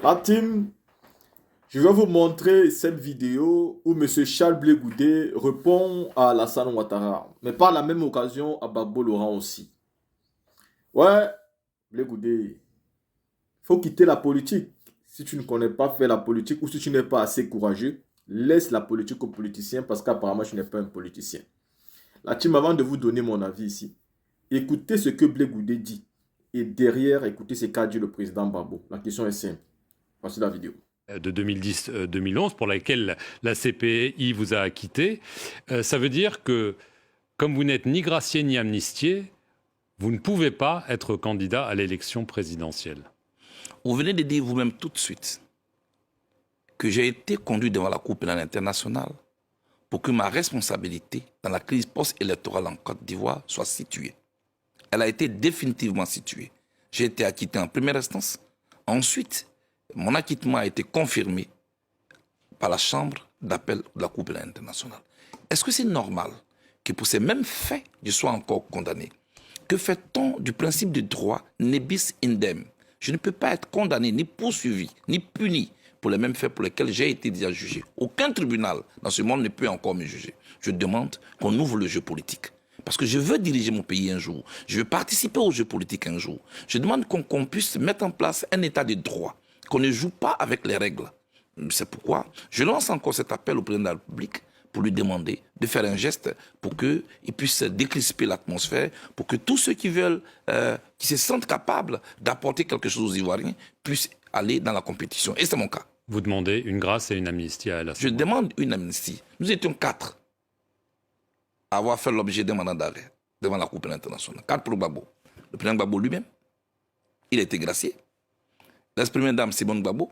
La team, je vais vous montrer cette vidéo où M. Charles Blé Goudé répond à Alassane Ouattara, mais par la même occasion à Gbagbo Laurent aussi. Ouais, Blé Goudé, faut quitter la politique. Si tu ne connais pas faire la politique ou si tu n'es pas assez courageux, laisse la politique aux politiciens parce qu'apparemment tu n'es pas un politicien. La team, avant de vous donner mon avis ici, écoutez ce que Blé Goudé dit et derrière, écoutez ce qu'a dit le président Gbagbo. La question est simple. Voici la vidéo. De 2010-2011 pour laquelle la CPI vous a acquitté, ça veut dire que comme vous n'êtes ni gracié ni amnistié, vous ne pouvez pas être candidat à l'élection présidentielle. Vous venez de dire vous-même tout de suite que j'ai été conduit devant la Cour pénale internationale pour que ma responsabilité dans la crise post-électorale en Côte d'Ivoire soit située. Elle a été définitivement située. J'ai été acquitté en première instance. Ensuite, mon acquittement a été confirmé par la Chambre d'appel de la Cour pénale internationale. Est-ce que c'est normal que pour ces mêmes faits, je sois encore condamné? Que fait-on du principe du droit nebis indem? Je ne peux pas être condamné, ni poursuivi, ni puni pour les mêmes faits pour lesquels j'ai été déjà jugé. Aucun tribunal dans ce monde ne peut encore me juger. Je demande qu'on ouvre le jeu politique. Parce que je veux diriger mon pays un jour. Je veux participer au jeu politique un jour. Je demande qu'on puisse mettre en place un état de droit, qu'on ne joue pas avec les règles. C'est pourquoi je lance encore cet appel au président de la République pour lui demander de faire un geste pour qu'il puisse décrisper l'atmosphère, pour que tous ceux qui veulent, qui se sentent capables d'apporter quelque chose aux Ivoiriens, puissent aller dans la compétition. Et c'est mon cas. Vous demandez une grâce et une amnistie à Alassane. Je demande une amnistie. Nous étions 4 à avoir fait l'objet d'un mandat d'arrêt devant la Cour pénale internationale. 4 pour Gbagbo. Le président Gbagbo lui-même, il a été gracié. L'ex-première dame Simone Gbagbo,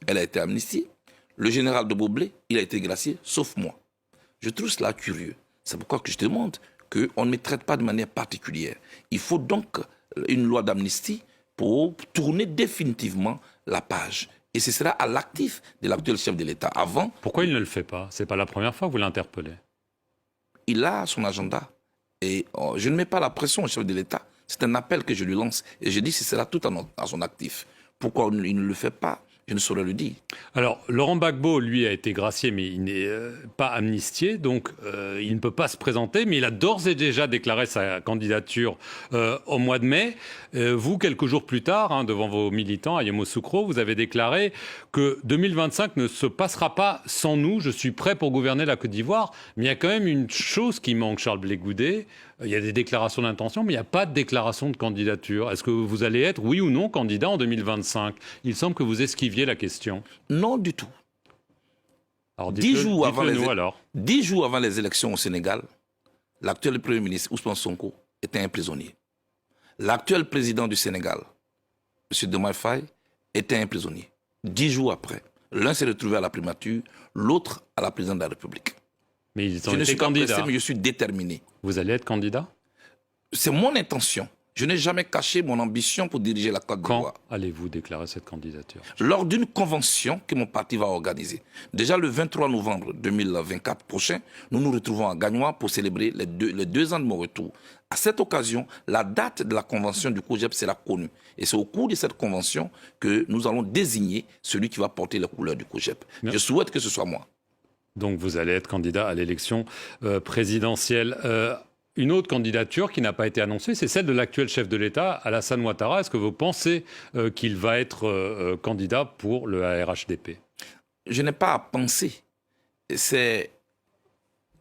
elle a été amnistiée. Le général de Boblé, il a été gracié, sauf moi. Je trouve cela curieux. C'est pourquoi que je demande qu'on ne me traite pas de manière particulière. Il faut donc une loi d'amnistie pour tourner définitivement la page. Et ce sera à l'actif de l'actuel chef de l'État. Avant, pourquoi il ne le fait pas? C'est pas la première fois que vous l'interpellez. Il a son agenda. Et je ne mets pas la pression au chef de l'État. C'est un appel que je lui lance. Et je dis que ce sera tout à son actif. Pourquoi il ne le fait pas? Je ne saurais le dire. Alors, Laurent Gbagbo, lui, a été gracié, mais il n'est pas amnistié, donc il ne peut pas se présenter, mais il a d'ores et déjà déclaré sa candidature au mois de mai. Vous, quelques jours plus tard, devant vos militants à Yamoussoukro, vous avez déclaré que 2025 ne se passera pas sans nous, je suis prêt pour gouverner la Côte d'Ivoire. Mais il y a quand même une chose qui manque, Charles Blé Goudé. Il y a des déclarations d'intention, mais il n'y a pas de déclaration de candidature. Est-ce que vous allez être, oui ou non, candidat en 2025? Il semble que vous esquiviez la question. Non du tout. Alors 10 jours avant les élections au Sénégal, l'actuel Premier ministre Ousmane Sonko était un prisonnier. L'actuel président du Sénégal, M. Diomaye Faye, était un prisonnier. 10 jours après, l'un s'est retrouvé à la primature, l'autre à la présidence de la République. Mais ils ont je ne été suis pas candidats. pressé, mais je suis déterminé. Vous allez être candidat? C'est mon intention. Je n'ai jamais caché mon ambition pour diriger la Côte d'Ivoire. Quand allez-vous déclarer cette candidature? Lors d'une convention que mon parti va organiser. Déjà le 23 novembre 2024 prochain, nous nous retrouvons à Gagnois pour célébrer les 2 ans de mon retour. À cette occasion, la date de la convention du COJEP sera connue. Et c'est au cours de cette convention que nous allons désigner celui qui va porter les couleurs du COJEP. Je souhaite que ce soit moi. Donc vous allez être candidat à l'élection présidentielle. Une autre candidature qui n'a pas été annoncée, c'est celle de l'actuel chef de l'État, Alassane Ouattara. Est-ce que vous pensez qu'il va être candidat pour le ARHDP? Je n'ai pas à penser. C'est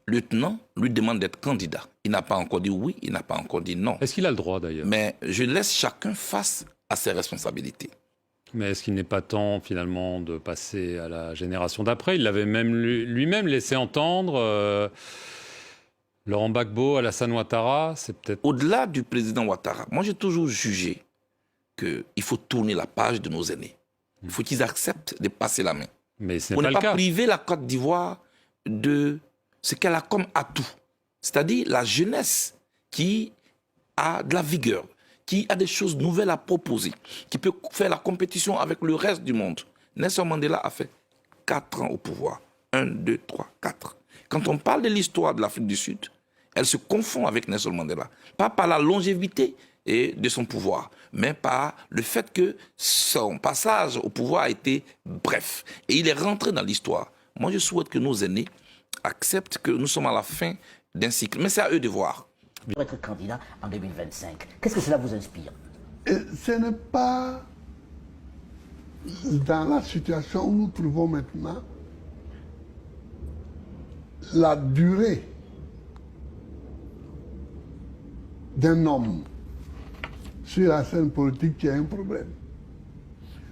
lieutenant lui demande d'être candidat. Il n'a pas encore dit oui, il n'a pas encore dit non. Est-ce qu'il a le droit d'ailleurs? Mais je laisse chacun face à ses responsabilités. Mais est-ce qu'il n'est pas temps finalement de passer à la génération d'après? Il l'avait même lui-même laissé entendre. Laurent Gbagbo, Alassane Ouattara, c'est peut-être... Au-delà du président Ouattara, moi j'ai toujours jugé qu'il faut tourner la page de nos aînés. Il faut qu'ils acceptent de passer la main. Mais ce n'est pour pas ne le pas cas. priver la Côte d'Ivoire de ce qu'elle a comme atout. C'est-à-dire la jeunesse qui a de la vigueur, qui a des choses nouvelles à proposer, qui peut faire la compétition avec le reste du monde. Nelson Mandela a fait 4 ans au pouvoir. 1, 2, 3, 4. Quand on parle de l'histoire de l'Afrique du Sud, elle se confond avec Nelson Mandela. Pas par la longévité et de son pouvoir, mais par le fait que son passage au pouvoir a été bref. Et il est rentré dans l'histoire. Moi, je souhaite que nos aînés acceptent que nous sommes à la fin d'un cycle. Mais c'est à eux de voir. Pour être candidat en 2025, qu'est-ce que cela vous inspire? Et ce n'est pas dans la situation où nous trouvons maintenant la durée d'un homme sur la scène politique qui a un problème.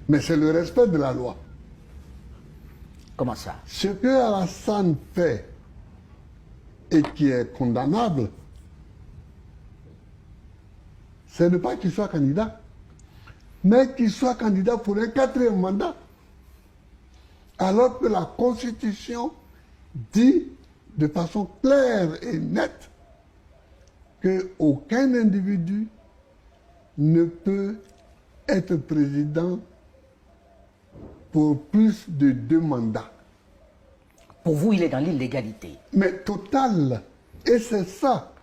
Mais c'est le respect de la loi. Comment ça? Ce que Alassane fait et qui est condamnable, ce n'est pas qu'il soit candidat, mais qu'il soit candidat pour un 4e mandat. Alors que la Constitution dit de façon claire et nette qu'aucun individu ne peut être président pour plus de 2 mandats. Pour vous, il est dans l'illégalité. Mais total. Et c'est ça.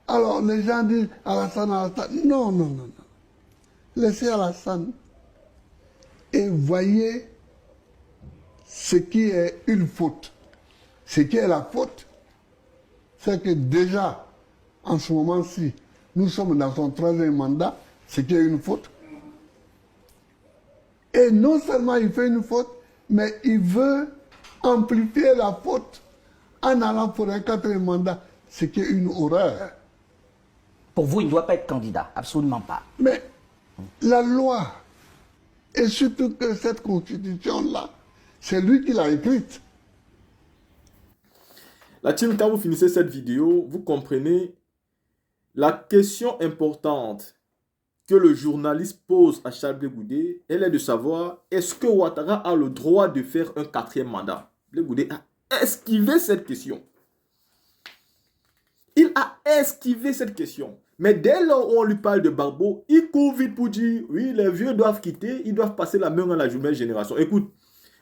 Alors les gens disent Alassane, Alassane. Non, non, non, non. Laissez Alassane et voyez ce qui est une faute. Ce qui est la faute, c'est que déjà, en ce moment-ci, nous sommes dans son 3e mandat, ce qui est une faute. Et non seulement il fait une faute, mais il veut amplifier la faute en allant pour un 4e mandat, ce qui est une horreur. Pour vous, il ne doit pas être candidat, absolument pas. Mais la loi, et surtout que cette constitution-là, c'est lui qui l'a écrite. La team, quand vous finissez cette vidéo, vous comprenez la question importante que le journaliste pose à Charles Blé Goudé, elle est de savoir, est-ce que Ouattara a le droit de faire un 4e mandat? Blé Goudé a esquivé cette question. Il a esquivé cette question. Mais dès lors où on lui parle de Gbagbo, il court vite pour dire, oui, les vieux doivent quitter, ils doivent passer la main à la nouvelle génération. Écoute,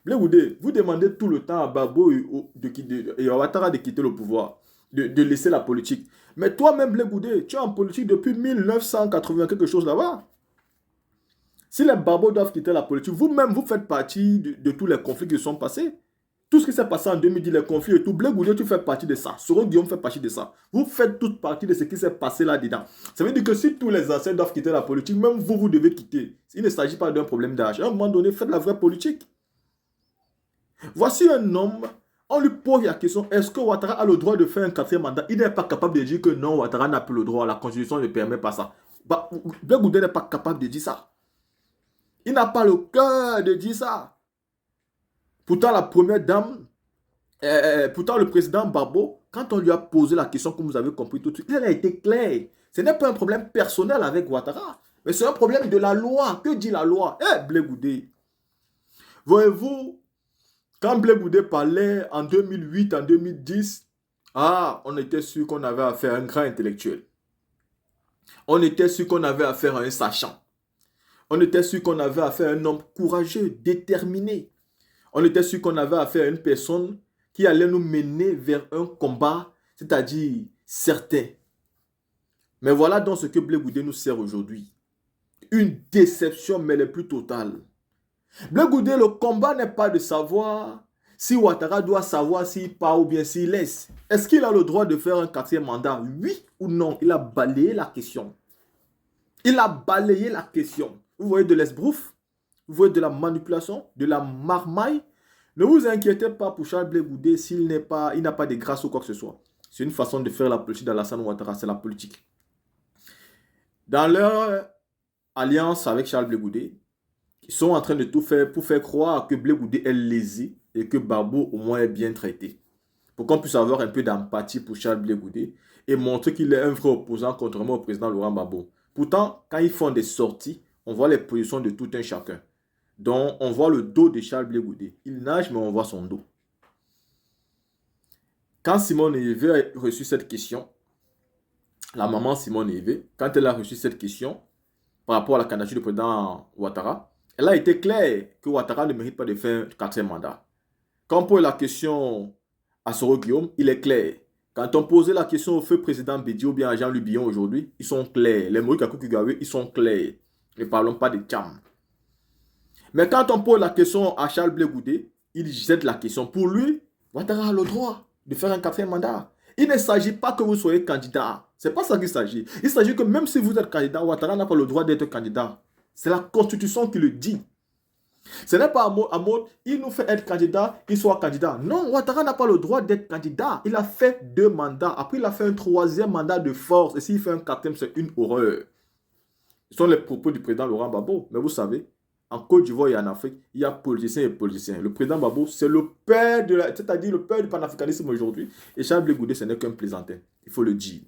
Blé Goudé, vous demandez tout le temps à Gbagbo et à Ouattara de quitter le pouvoir, de laisser la politique. Mais toi-même, Blé Goudé, tu es en politique depuis 1980, quelque chose là-bas. Si les Gbagbo doivent quitter la politique, vous-même, vous faites partie de tous les conflits qui sont passés. Tout ce qui s'est passé en 2010, les conflits et tout, Blé Goudé, tu fais partie de ça. Soro Guillaume fait partie de ça. Vous faites toute partie de ce qui s'est passé là-dedans. Ça veut dire que si tous les anciens doivent quitter la politique, même vous, vous devez quitter. Il ne s'agit pas d'un problème d'âge. À un moment donné, faites la vraie politique. Voici un homme, on lui pose la question, est-ce que Ouattara a le droit de faire un 4e mandat? Il n'est pas capable de dire que non, Ouattara n'a plus le droit. La Constitution ne permet pas ça. Blé Goudé n'est pas capable de dire ça. Il n'a pas le cœur de dire ça. Pourtant, la première dame, pourtant le président Gbagbo, quand on lui a posé la question, comme vous avez compris tout de suite, il a été clair. Ce n'est pas un problème personnel avec Ouattara, mais c'est un problème de la loi. Que dit la loi? Blé Goudé. Voyez-vous, quand Blé Goudé parlait en 2008, en 2010, on était sûr qu'on avait affaire à un grand intellectuel. On était sûr qu'on avait affaire à un sachant. On était sûr qu'on avait affaire à un homme courageux, déterminé. On était sûr qu'on avait affaire à une personne qui allait nous mener vers un combat, c'est-à-dire certain. Mais voilà donc ce que Blé Goudé nous sert aujourd'hui. Une déception, mais les plus totales. Blé Goudé, le combat n'est pas de savoir si Ouattara doit savoir s'il part ou bien s'il laisse. Est-ce qu'il a le droit de faire un 4e mandat? Oui ou non? Il a balayé la question. Il a balayé la question. Vous voyez de l'esbrouf? Vous voyez de la manipulation, de la marmaille. Ne vous inquiétez pas pour Charles Blé Goudé il n'a pas de grâce ou quoi que ce soit. C'est une façon de faire la politique d'Alassane Ouattara, c'est la politique. Dans leur alliance avec Charles Blé Goudé, ils sont en train de tout faire pour faire croire que Blé Goudé est lésé et que Gbagbo au moins est bien traité. Pour qu'on puisse avoir un peu d'empathie pour Charles Blé Goudé et montrer qu'il est un vrai opposant contrairement au président Laurent Gbagbo. Pourtant, quand ils font des sorties, on voit les positions de tout un chacun. Donc, on voit le dos de Charles Blé Goudé. Il nage, mais on voit son dos. Quand Simone Evé a reçu cette question, la maman Simone Evé, quand elle a reçu cette question par rapport à la candidature du président Ouattara, elle a été claire que Ouattara ne mérite pas de faire un 4e mandat. Quand on pose la question à Soro Guillaume, il est clair. Quand on posait la question au feu président Bédi ou bien à Jean-Louis Billon aujourd'hui, ils sont clairs. Les Moïse Kakou Kugawé, ils sont clairs. Ne parlons pas de Tcham. Mais quand on pose la question à Charles Blé Goudé, il jette la question. Pour lui, Ouattara a le droit de faire un 4e mandat. Il ne s'agit pas que vous soyez candidat. Ce n'est pas ça qu'il s'agit. Il s'agit que même si vous êtes candidat, Ouattara n'a pas le droit d'être candidat. C'est la Constitution qui le dit. Ce n'est pas à mode, il nous fait être candidat, il soit candidat. Non, Ouattara n'a pas le droit d'être candidat. Il a fait 2 mandats. Après, il a fait un 3e mandat de force. Et s'il fait un 4e, c'est une horreur. Ce sont les propos du président Laurent Gbagbo. Mais vous savez, en Côte d'Ivoire et en Afrique, il y a politiciens et politiciens. Le président Gbagbo, c'est le père c'est-à-dire le père du panafricanisme aujourd'hui. Et Charles Blé Goudé, ce n'est qu'un plaisantin. Il faut le dire.